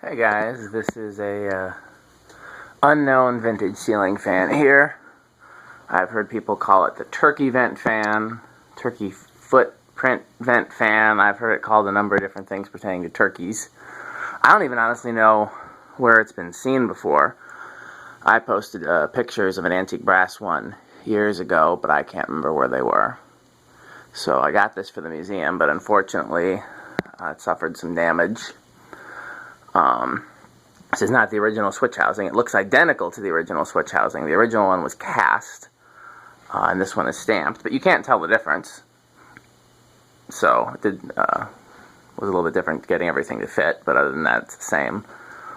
Hey guys, this is a unknown vintage ceiling fan here. I've heard people call it the turkey vent fan, turkey footprint vent fan. I've heard it called a number of different things pertaining to turkeys. I don't even honestly know where it's been seen before. I posted pictures of an antique brass one years ago, but I can't remember where they were. So I got this for the museum, but unfortunately it suffered some damage. This is not the original switch housing. It looks identical to the original switch housing. The original one was cast, and this one is stamped, but you can't tell the difference. So it was a little bit different getting everything to fit, but other than that, it's the same.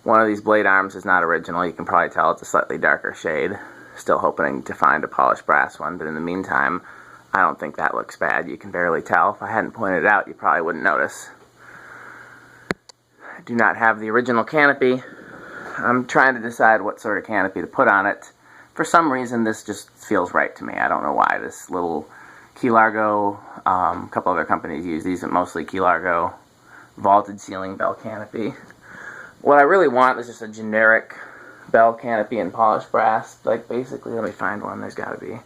One of these blade arms is not original. You can probably tell it's a slightly darker shade. Still hoping to find a polished brass one, but in the meantime, I don't think that looks bad. You can barely tell. If I hadn't pointed it out, you probably wouldn't notice. I do not have the original canopy. I'm trying to decide what sort of canopy to put on it. For some reason, this just feels right to me. I don't know why. This little Key Largo, a couple other companies use these, but mostly Key Largo vaulted ceiling bell canopy. What I really want is just a generic bell canopy in polished brass. Like, basically, let me find one. There's got to be.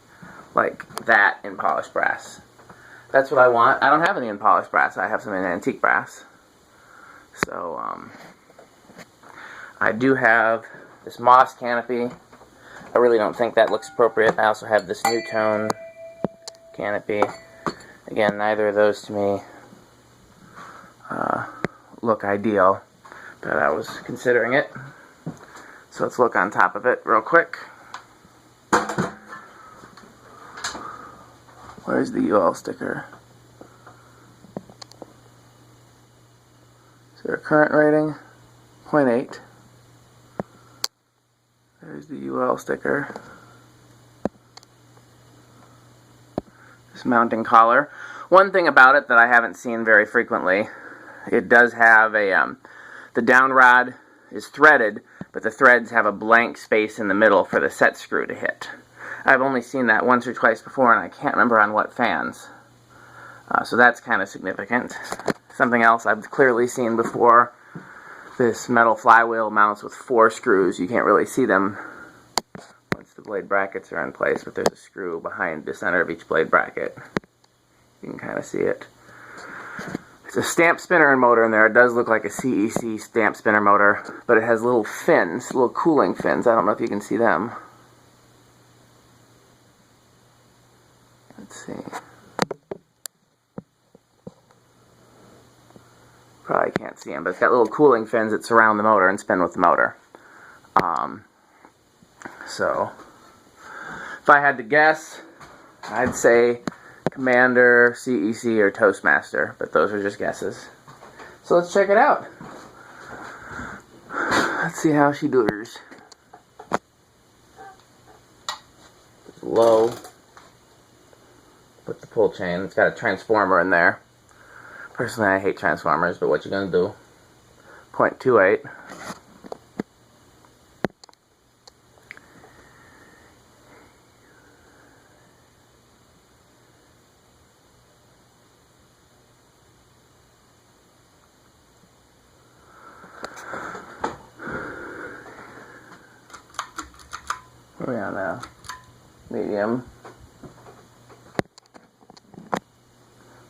Like that in polished brass. That's what I want. I don't have any in polished brass. I have some in antique brass. So, I do have this moss canopy. I really don't think that looks appropriate. I also have this new tone canopy. Again, neither of those to me look ideal, but I was considering it. So let's look on top of it real quick. Where's the UL sticker? Is there a current rating? 0.8. There's the UL sticker. This mounting collar. One thing about it that I haven't seen very frequently, it does have a, the down rod is threaded, but the threads have a blank space in the middle for the set screw to hit. I've only seen that once or twice before, and I can't remember on what fans. So that's kind of significant. Something else I've clearly seen before, this metal flywheel mounts with 4 screws. You can't really see them once the blade brackets are in place, but there's a screw behind the center of each blade bracket. You can kind of see it. It's a stamp spinner and motor in there. It does look like a CEC stamp spinner motor, but it has little fins, little cooling fins. I don't know if you can see them. Let's see. Probably can't see them, but it's got little cooling fins that surround the motor and spin with the motor. So, if I had to guess, I'd say Commander, CEC, or Toastmaster, but those are just guesses. So let's check it out. Let's see how she does. It's low. With the pull chain. It's got a transformer in there. Personally, I hate transformers, but what you gonna do? 0.28. Where are we on now? Medium.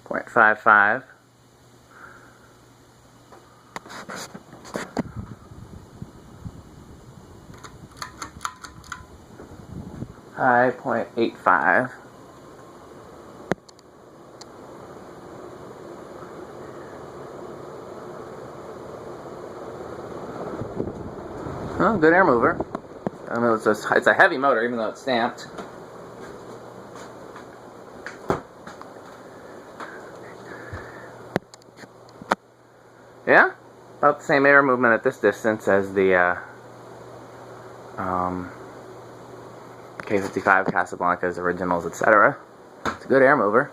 0.55. High, 0.85. Oh, good air mover. I mean, it's a heavy motor, even though it's stamped. Yeah, about the same air movement at this distance as the K55 Casablanca's originals, etc. It's a good air mover.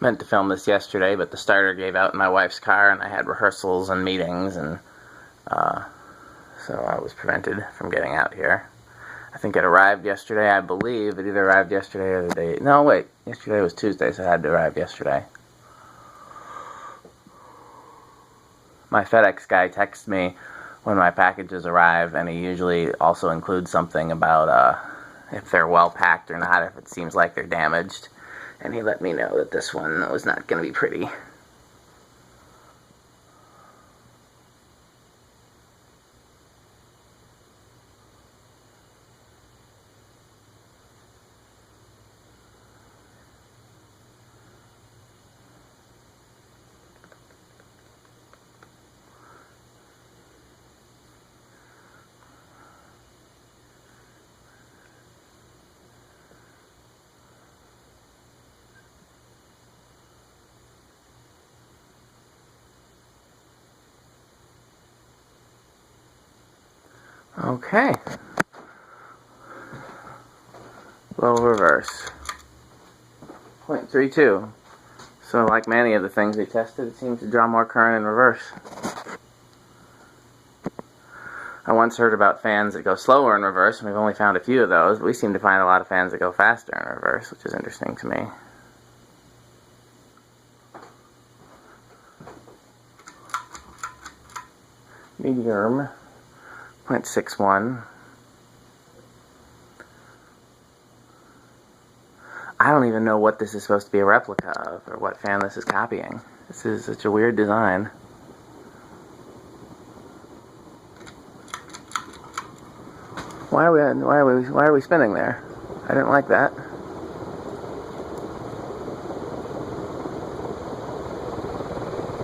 meant to film this yesterday, but the starter gave out in my wife's car, and I had rehearsals and meetings, and so I was prevented from getting out here. I think it arrived yesterday, I believe. It either arrived yesterday or the day... No, wait. Yesterday was Tuesday, so it had to arrive yesterday. My FedEx guy texts me when my packages arrive, and he usually also includes something about if they're well packed or not, if it seems like they're damaged. And he let me know that this one was not going to be pretty. Okay. Low reverse. 0.32. So like many of the things we tested, it seems to draw more current in reverse. I once heard about fans that go slower in reverse, and we've only found a few of those. But we seem to find a lot of fans that go faster in reverse, which is interesting to me. Medium. 0.61. I don't even know what this is supposed to be a replica of, or what fan this is copying. This is such a weird design. Why are we spinning there? I didn't like that.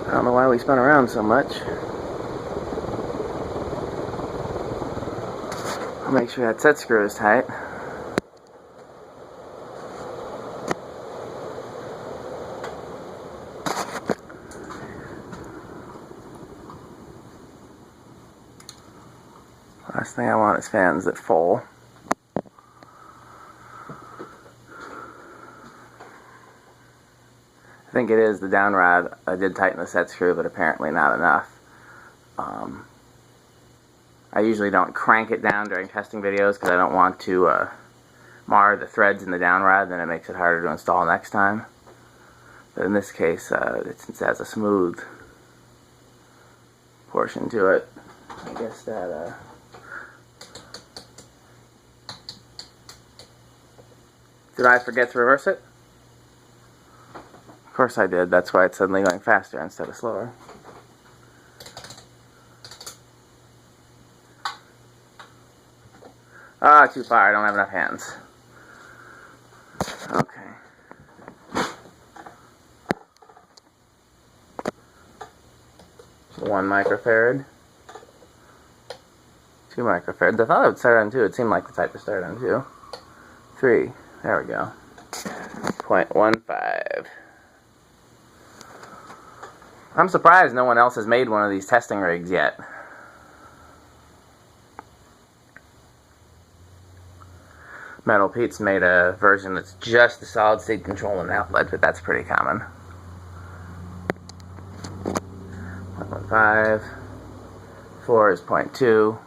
I don't know why we spun around so much. Make sure that set screw is tight. Last thing I want is fans that fall. I think it is the down rod. I did tighten the set screw, but apparently not enough. I usually don't crank it down during testing videos because I don't want to mar the threads in the down rod, then it makes it harder to install next time. But in this case, since it has a smooth portion to it, I guess that... Did I forget to reverse it? Of course I did. That's why it's suddenly going faster instead of slower. Ah, too far. I don't have enough hands. Okay. 1 microfarad. 2 microfarads. I thought it would start on 2. It seemed like the type to start on 2. 3. There we go. 0.15. I'm surprised no one else has made one of these testing rigs yet. Metal Pete's made a version that's just the solid state control and outlet, but that's pretty common. 1.15. 4 is 0.2.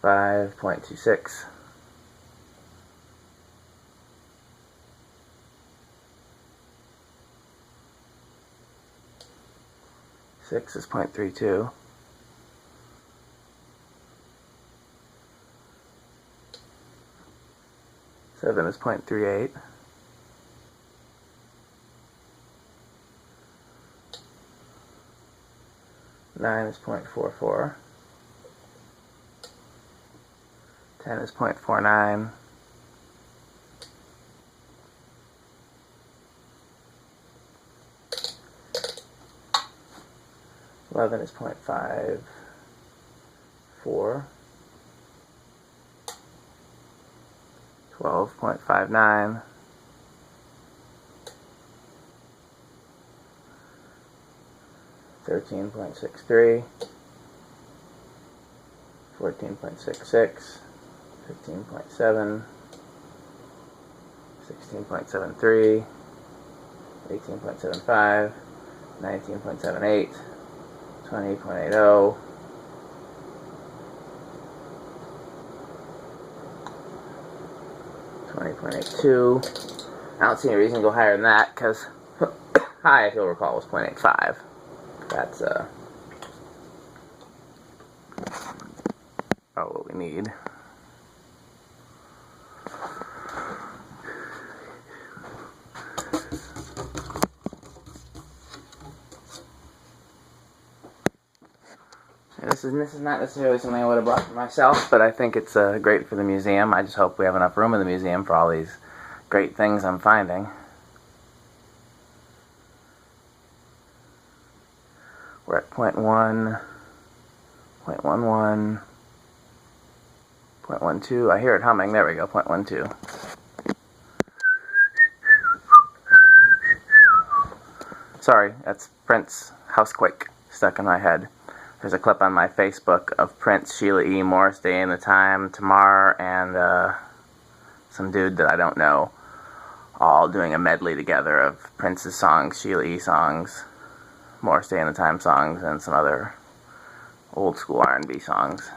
5.26. 6 is 0.32. 7 is 0.38. 9 is 0.44. 10 is 0.49. 11 is 0.54. 12.59. 13.63. 14.66. 15.7. 16.73, 18.75, 19.78, 20.80, 20.82. I don't see any reason to go higher than that because high, if you'll recall, was 0.85. That's what we need. This is not necessarily something I would have brought for myself, but I think it's great for the museum. I just hope we have enough room in the museum for all these great things I'm finding. We're at 0.1, 0.11, 0.12. I hear it humming. There we go, 0.12. Sorry, that's Prince Housequake stuck in my head. There's a clip on my Facebook of Prince, Sheila E., Morris Day and the Time, Tamar, and some dude that I don't know, all doing a medley together of Prince's songs, Sheila E. songs, Morris Day and the Time songs, and some other old school R&B songs.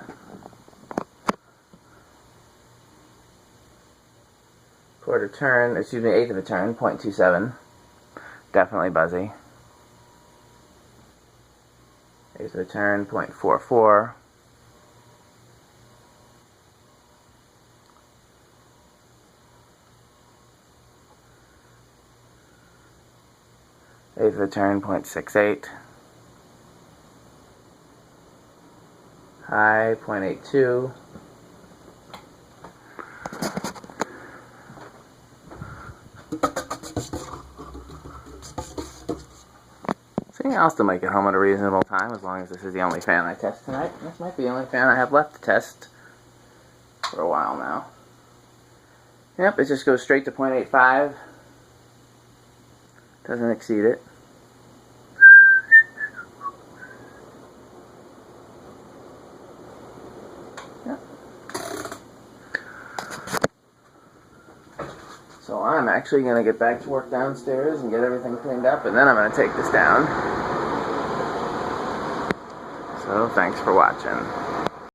Eighth of a turn, 0.27. Definitely buzzy. Eighth of a turn, 0.44. Eighth of a turn, 0.68. High, 0.82. Something else to make it home at a reasonable time, as long as this is the only fan I test tonight. This might be the only fan I have left to test for a while now. Yep, it just goes straight to 0.85. Doesn't exceed it. Yep. So I'm actually going to get back to work downstairs and get everything cleaned up, and then I'm going to take this down. So thanks for watching.